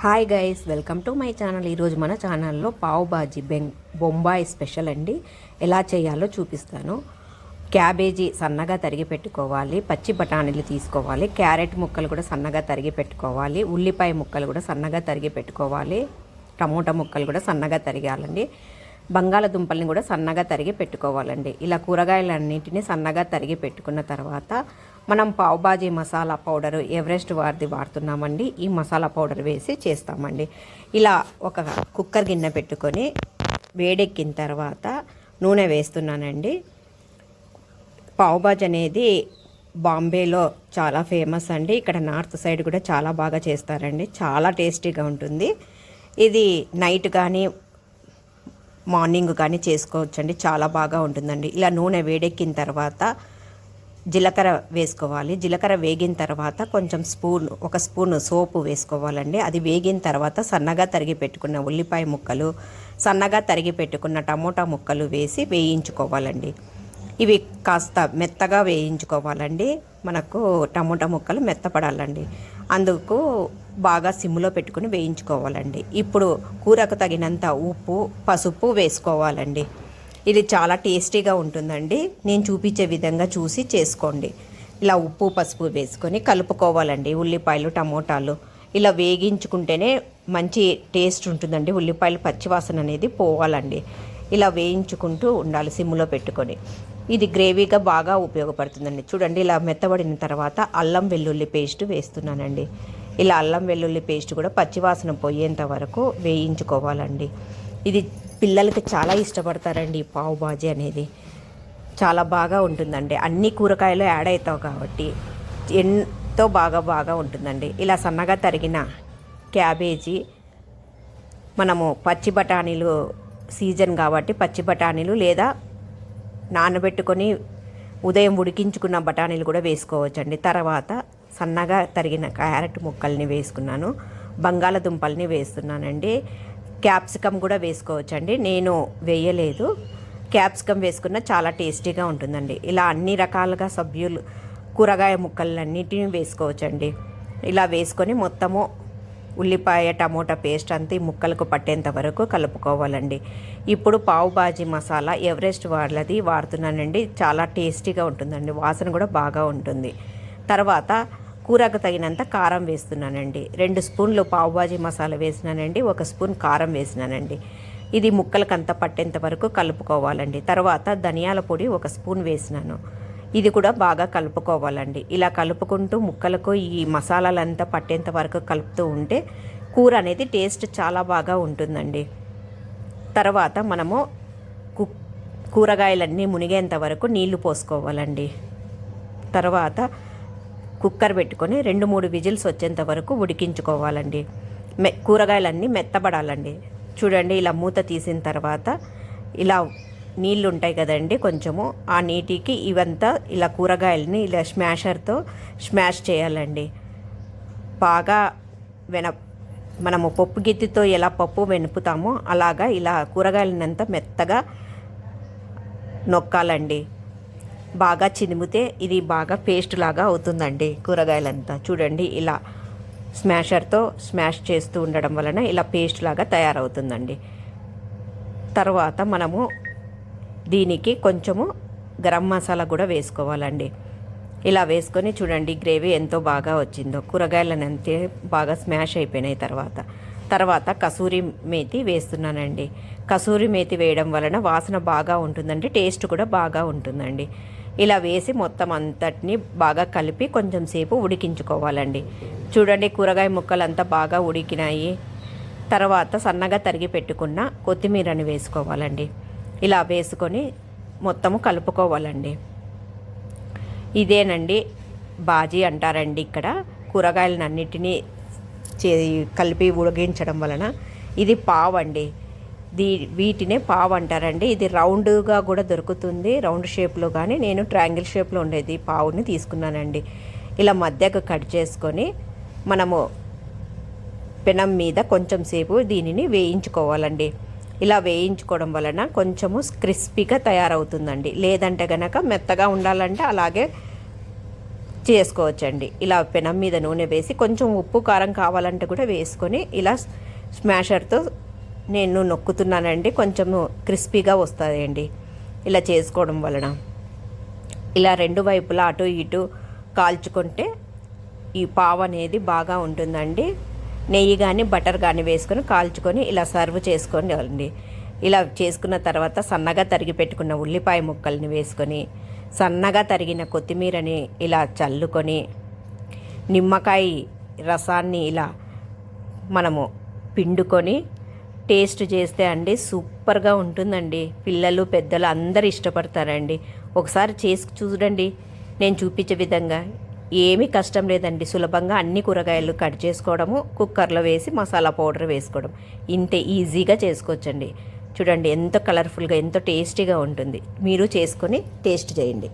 Hi guys, welcome to my channel. ఈరోజు మన ఛానల్లో పావ్ బాజీ బొంబాయి స్పెషల్ అండి. ఎలా చేయాలో చూపిస్తాను. క్యాబేజీ సన్నగా తరిగి పెట్టుకోవాలి, పచ్చి బఠానీలు తీసుకోవాలి, క్యారెట్ ముక్కలు కూడా సన్నగా తరిగి పెట్టుకోవాలి, ఉల్లిపాయ ముక్కలు కూడా సన్నగా తరిగి పెట్టుకోవాలి, టమోటా ముక్కలు కూడా సన్నగా తరిగాలండి, బంగాళదుంపల్ని కూడా సన్నగా తరిగి పెట్టుకోవాలండి. ఇలా కూరగాయలన్నింటినీ సన్నగా తరిగి పెట్టుకున్న తర్వాత మనం పావ్ బాజీ మసాలా పౌడరు ఎవరెస్ట్ వారిది వాడుతున్నామండి. ఈ మసాలా పౌడర్ వేసి చేస్తామండి. ఇలా ఒక కుక్కర్ గిన్నె పెట్టుకొని వేడెక్కిన తర్వాత నూనె వేస్తున్నానండి. పావ్ బాజీ అనేది బాంబేలో చాలా ఫేమస్ అండి. ఇక్కడ నార్త్ సైడ్ కూడా చాలా బాగా చేస్తారండి. చాలా టేస్టీగా ఉంటుంది. ఇది నైట్ కానీ మార్నింగ్ కానీ చేసుకోవచ్చండి. చాలా బాగా ఉంటుందండి. ఇలా నూనె వేడెక్కిన తర్వాత జీలకర్ర వేసుకోవాలి. జీలకర్ర వేగిన తర్వాత కొంచెం ఒక స్పూన్ సోపు వేసుకోవాలండి. అది వేగిన తర్వాత సన్నగా తరిగి పెట్టుకున్న ఉల్లిపాయ ముక్కలు, సన్నగా తరిగి పెట్టుకున్న టమోటా ముక్కలు వేసి వేయించుకోవాలండి. ఇవి కాస్త మెత్తగా వేయించుకోవాలండి. మనకు టమోటా ముక్కలు మెత్తపడాలండి. అందుకు బాగా సిమ్లో పెట్టుకుని వేయించుకోవాలండి. ఇప్పుడు కూరకు తగినంత ఉప్పు, పసుపు వేసుకోవాలండి. ఇది చాలా టేస్టీగా ఉంటుందండి. నేను చూపించే విధంగా చూసి చేసుకోండి. ఇలా ఉప్పు పసుపు వేసుకొని కలుపుకోవాలండి. ఉల్లిపాయలు టమోటాలు ఇలా వేగించుకుంటేనే మంచి టేస్ట్ ఉంటుందండి. ఉల్లిపాయలు పచ్చివాసన అనేది పోవాలండి. ఇలా వేయించుకుంటూ ఉండాలి సిమ్లో పెట్టుకొని. ఇది గ్రేవీగా బాగా ఉపయోగపడుతుందండి. చూడండి, ఇలా మెత్తబడిన తర్వాత అల్లం వెల్లుల్లి పేస్ట్ వేస్తున్నానండి. ఇలా అల్లం వెల్లుల్లి పేస్ట్ కూడా పచ్చివాసన పోయేంత వరకు వేయించుకోవాలండి. ఇది పిల్లలకి చాలా ఇష్టపడతారండి. ఈ పావ్ బాజీ అనేది చాలా బాగా ఉంటుందండి. అన్ని కూరగాయలు యాడ్ అవుతావు కాబట్టి ఎంతో బాగా ఉంటుందండి. ఇలా సన్నగా తరిగిన క్యాబేజీ, మనము పచ్చి బఠానీలు సీజన్ కాబట్టి పచ్చి బఠానీలు లేదా నానబెట్టుకొని ఉదయం ఉడికించుకున్న బఠానీలు కూడా వేసుకోవచ్చండి. తర్వాత సన్నగా తరిగిన క్యారెట్ ముక్కల్ని వేసుకున్నాను, బంగాళదుంపల్ని వేస్తున్నానండి. క్యాప్సికమ్ కూడా వేసుకోవచ్చండి. నేను వేయలేదు. క్యాప్సికమ్ వేసుకున్న చాలా టేస్టీగా ఉంటుందండి. ఇలా అన్ని రకాలుగా కూరగాయ ముక్కలన్నిటిని వేసుకోవచ్చండి. ఇలా వేసుకొని మొత్తము ఉల్లిపాయ టమోటా పేస్ట్ అంతా ఈ ముక్కలకు పట్టేంత వరకు కలుపుకోవాలండి. ఇప్పుడు పావ్ బాజీ మసాలా ఎవరెస్ట్ వాళ్ళది వాడుతున్నానండి. చాలా టేస్టీగా ఉంటుందండి. వాసన కూడా బాగా ఉంటుంది. తర్వాత కూరకు తగినంత కారం వేస్తున్నానండి. 2 స్పూన్లు పావ్ బాజీ మసాలా వేసినానండి. 1 స్పూన్ కారం వేసినానండి. ఇది ముక్కలకంతా పట్టేంత వరకు కలుపుకోవాలండి. తర్వాత ధనియాల పొడి 1 స్పూన్ వేసినాను. ఇది కూడా బాగా కలుపుకోవాలండి. ఇలా కలుపుకుంటూ ముక్కలకు ఈ మసాలాలంతా పట్టేంత వరకు కలుపుతూ ఉంటే కూర అనేది టేస్ట్ చాలా బాగా ఉంటుందండి. తర్వాత మనము కూరగాయలన్నీ మునిగేంత వరకు నీళ్లు పోసుకోవాలండి. తర్వాత కుక్కర్ పెట్టుకొని 2-3 విజిల్స్ వచ్చేంత వరకు ఉడికించుకోవాలండి. కూరగాయలన్నీ మెత్తబడాలండి. చూడండి, ఇలా మూత తీసిన తర్వాత ఇలా నీళ్ళు ఉంటాయి కదండి, కొంచెము ఆ నీటికి ఇవంతా ఇలా కూరగాయలని ఇలా స్మాషర్తో స్మాష్ చేయాలండి. బాగా మనము పప్పు గిత్తితో ఎలా పప్పు వెనుపుతామో అలాగా ఇలా కూరగాయలనంతా మెత్తగా నొక్కాలండి. బాగా చినిమితే ఇది బాగా పేస్ట్ లాగా అవుతుందండి కూరగాయలంతా. చూడండి, ఇలా స్మాషర్తో స్మాష్ చేస్తూ ఉండడం వలన ఇలా పేస్ట్ లాగా తయారవుతుందండి. తర్వాత మనము దీనికి కొంచెము గరం మసాలా కూడా వేసుకోవాలండి. ఇలా వేసుకొని చూడండి గ్రేవీ ఎంతో బాగా వచ్చిందో. కూరగాయలను అంతే బాగా స్మాష్ అయిపోయినాయి. తర్వాత కసూరి మేతి వేస్తున్నానండి. కసూరి మేతి వేయడం వలన వాసన బాగా ఉంటుందండి, టేస్ట్ కూడా బాగా ఉంటుందండి. ఇలా వేసి మొత్తం అంతటిని బాగా కలిపి కొంచెం సేపు ఉడికించుకోవాలండి. చూడండి, కూరగాయ ముక్కలు అంతా బాగా ఉడికినాయి. తర్వాత సన్నగా తరిగి పెట్టుకున్న కొత్తిమీరని వేసుకోవాలండి. ఇలా వేసుకొని మొత్తము కలుపుకోవాలండి. ఇదేనండి బాజీ అంటారండి ఇక్కడ. కూరగాయలను అన్నిటినీ కలిపి ఉడికించడం వలన ఇది పావ్ అండి. వీటినే పావ్ అంటారండి. ఇది రౌండ్గా కూడా దొరుకుతుంది, రౌండ్ షేప్లో, కానీ నేను ట్రయాంగిల్ షేప్లో ఉండేది పావుని తీసుకున్నానండి. ఇలా మధ్యకు కట్ చేసుకొని మనము పెనం మీద కొంచెం సేపు దీనిని వేయించుకోవాలండి. ఇలా వేయించుకోవడం వలన కొంచెము క్రిస్పీగా తయారవుతుందండి. లేదంటే కనుక మెత్తగా ఉండాలంటే అలాగే చేసుకోవచ్చండి. ఇలా పెనం మీద నూనె వేసి కొంచెం ఉప్పు కారం కావాలంటే కూడా వేసుకొని ఇలా స్మాషర్తో నేను నొక్కుతున్నానండి. కొంచెము క్రిస్పీగా వస్తాయండి ఇలా చేసుకోవడం వలన. ఇలా రెండు వైపులా అటు ఇటు కాల్చుకుంటే ఈ పావు అనేది బాగా ఉంటుందండి. నెయ్యి కానీ బటర్ కానీ వేసుకొని కాల్చుకొని ఇలా సర్వ్ చేసుకోండి అండి. ఇలా చేసుకున్న తర్వాత సన్నగా తరిగి పెట్టుకున్న ఉల్లిపాయ ముక్కల్ని వేసుకొని సన్నగా తరిగిన కొత్తిమీరని ఇలా చల్లుకొని నిమ్మకాయ రసాన్ని ఇలా మనము పిండుకొని టేస్ట్ చేస్తే అండి సూపర్గా ఉంటుందండి. పిల్లలు పెద్దలు అందరు ఇష్టపడతారండి. ఒకసారి చేసి చూడండి నేను చూపించే విధంగా. ఏమీ కష్టం లేదండి, సులభంగా అన్ని కూరగాయలు కట్ చేసుకోవడము, కుక్కర్లో వేసి మసాలా పౌడర్ వేసుకోవడం, ఇంతే ఈజీగా చేసుకోవచ్చండి. చూడండి ఎంత కలర్ఫుల్గా ఎంతో టేస్టీగా ఉంటుంది. మీరు చేసుకొని టేస్ట్ చేయండి.